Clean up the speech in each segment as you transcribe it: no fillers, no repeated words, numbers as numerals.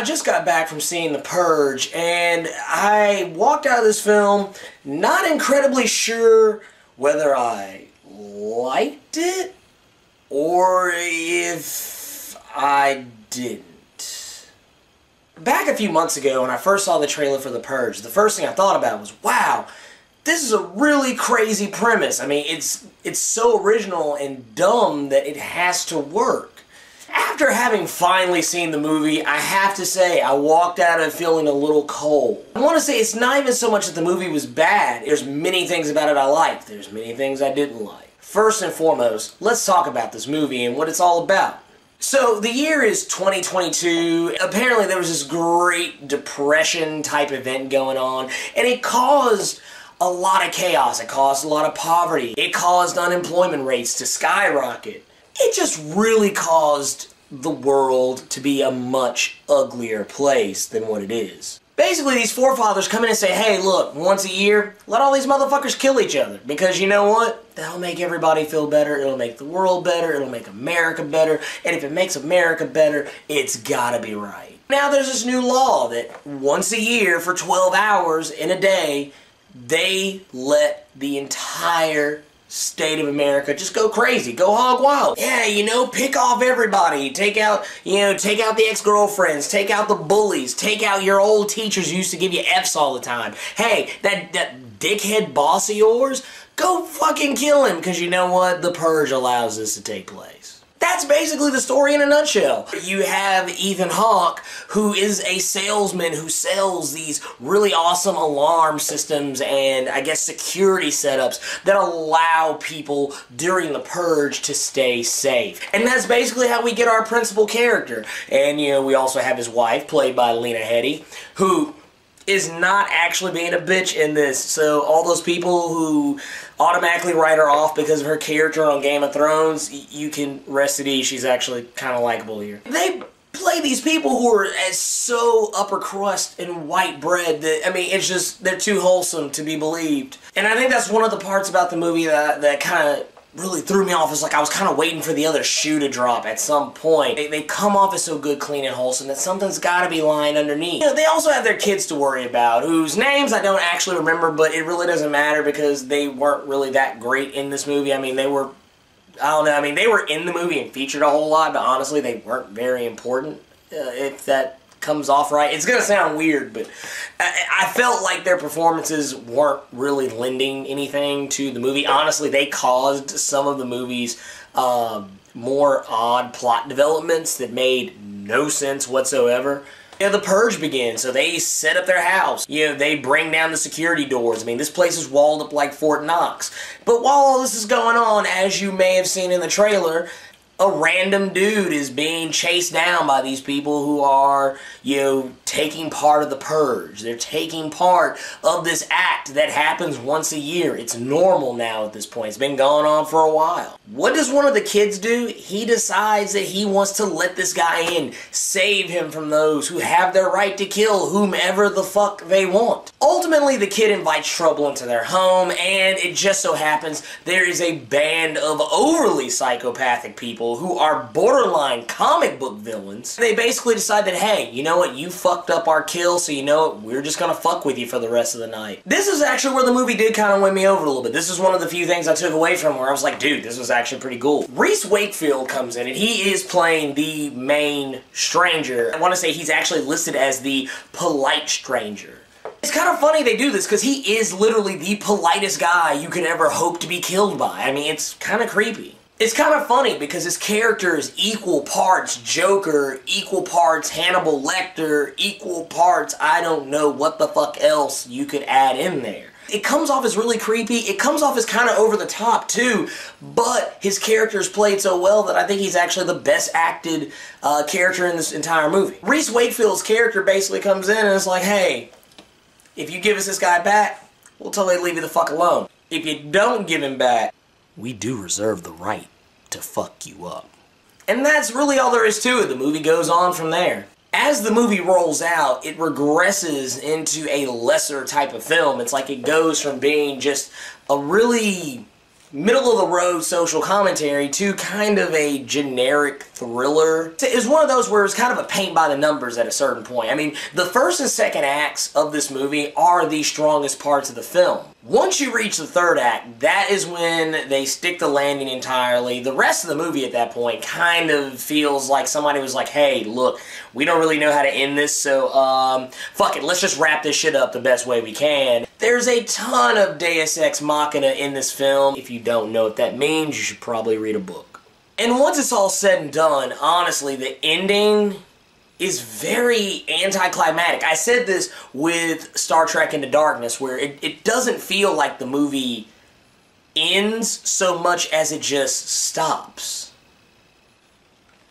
just got back from seeing The Purge, and I walked out of this film not incredibly sure whether I liked it or if I didn't. Back a few months ago when I first saw the trailer for The Purge, the first thing I thought about was, wow, this is a really crazy premise. I mean, it's so original and dumb that it has to work. After having finally seen the movie, I have to say I walked out of it feeling a little cold. I want to say it's not even so much that the movie was bad. There's many things about it I liked. There's many things I didn't like. First and foremost, let's talk about this movie and what it's all about. So, the year is 2022. Apparently there was this Great Depression type event going on, and it caused a lot of chaos. It caused a lot of poverty. It caused unemployment rates to skyrocket. It just really caused the world to be a much uglier place than what it is. Basically, these forefathers come in and say, hey, look, once a year, let all these motherfuckers kill each other. Because you know what? That'll make everybody feel better. It'll make the world better. It'll make America better. And if it makes America better, it's gotta be right. Now there's this new law that once a year for 12 hours in a day, they let the entire state of America just go crazy, go hog wild. Yeah, you know, pick off everybody. Take out, take out the ex-girlfriends, take out the bullies, take out your old teachers who used to give you F's all the time. Hey, that dickhead boss of yours, go fucking kill him, because you know what? The Purge allows this to take place. That's basically the story in a nutshell. You have Ethan Hawke, who is a salesman who sells these really awesome alarm systems and, I guess, security setups that allow people during the Purge to stay safe. And that's basically how we get our principal character. And, we also have his wife, played by Lena Headey, who is not actually being a bitch in this. So all those people who automatically write her off because of her character on Game of Thrones, you can rest at ease. She's actually kind of likable here. They play these people who are as so upper crust and white bread that, I mean, it's just, they're too wholesome to be believed. And I think that's one of the parts about the movie that kind of really threw me off. Is like I was kind of waiting for the other shoe to drop at some point. They come off as so good, clean, and wholesome that something's got to be lying underneath. They also have their kids to worry about, whose names I don't actually remember, but it really doesn't matter because they weren't really that great in this movie. I mean, they were, I don't know, I mean, they were in the movie and featured a whole lot, but honestly, they weren't very important, if that comes off right. It's gonna sound weird, but I felt like their performances weren't really lending anything to the movie. Honestly, they caused some of the movie's more odd plot developments that made no sense whatsoever. The Purge begins, so they set up their house. They bring down the security doors. I mean, this place is walled up like Fort Knox. But while all this is going on, as you may have seen in the trailer, a random dude is being chased down by these people who are, taking part of the Purge. They're taking part of this act that happens once a year. It's normal now at this point. It's been going on for a while. What does one of the kids do? He decides that he wants to let this guy in, save him from those who have their right to kill whomever the fuck they want. Ultimately, the kid invites trouble into their home, and it just so happens there is a band of overly psychopathic people who are borderline comic book villains. They basically decide that, hey, you know what, you fucked up our kill, so you know what, we're just gonna fuck with you for the rest of the night. This is actually where the movie did kind of win me over a little bit. This is one of the few things I took away from where I was like, dude, this was actually pretty cool. Reese Wakefield comes in, and he is playing the main stranger. I want to say he's actually listed as the polite stranger. It's kind of funny they do this because he is literally the politest guy you could ever hope to be killed by. I mean, it's kind of creepy. It's kind of funny because his character is equal parts Joker, equal parts Hannibal Lecter, equal parts I don't know what the fuck else you could add in there. It comes off as really creepy, it comes off as kind of over the top too, but his character is played so well that I think he's actually the best acted character in this entire movie. Reese Wakefield's character basically comes in and is like, hey, if you give us this guy back, we'll totally leave you the fuck alone. If you don't give him back, we do reserve the right to fuck you up. And that's really all there is to it. The movie goes on from there. As the movie rolls out, it regresses into a lesser type of film. It's like it goes from being just a really middle-of-the-road social commentary to kind of a generic thriller. It's one of those where it's kind of a paint by the numbers at a certain point. I mean, the first and second acts of this movie are the strongest parts of the film. Once you reach the third act, that is when they stick the landing entirely. The rest of the movie at that point kind of feels like somebody was like, hey, look, we don't really know how to end this, so, fuck it, let's just wrap this shit up the best way we can. There's a ton of Deus Ex Machina in this film. If you don't know what that means, you should probably read a book. And once it's all said and done, honestly, the ending is very anticlimactic. I said this with Star Trek Into Darkness, where it doesn't feel like the movie ends so much as it just stops.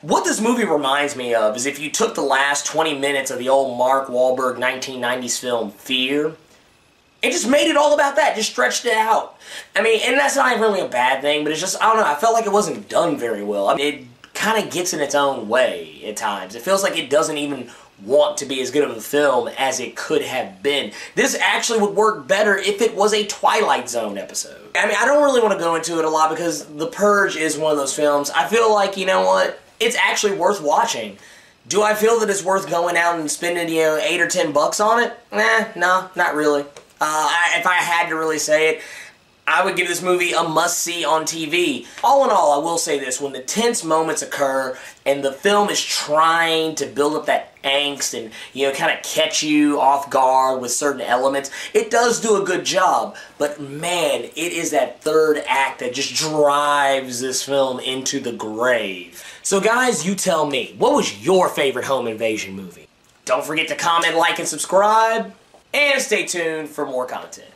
What this movie reminds me of is if you took the last 20 minutes of the old Mark Wahlberg 1990s film Fear, and just made it all about that, just stretched it out. I mean, and that's not even really a bad thing, but it's just, I don't know, I felt like it wasn't done very well. I mean, it kind of gets in its own way at times. It feels like it doesn't even want to be as good of a film as it could have been. This actually would work better if it was a Twilight Zone episode. I mean, I don't really want to go into it a lot because The Purge is one of those films. I feel like, you know what, it's actually worth watching. Do I feel that it's worth going out and spending, you know, $8 or $10 on it? No, not really. If I had to really say it, I would give this movie a must-see on TV. All in all, I will say this, when the tense moments occur and the film is trying to build up that angst and, you know, kind of catch you off guard with certain elements, it does do a good job. But man, it is that third act that just drives this film into the grave. So guys, you tell me, what was your favorite home invasion movie? Don't forget to comment, like, and subscribe, and stay tuned for more content.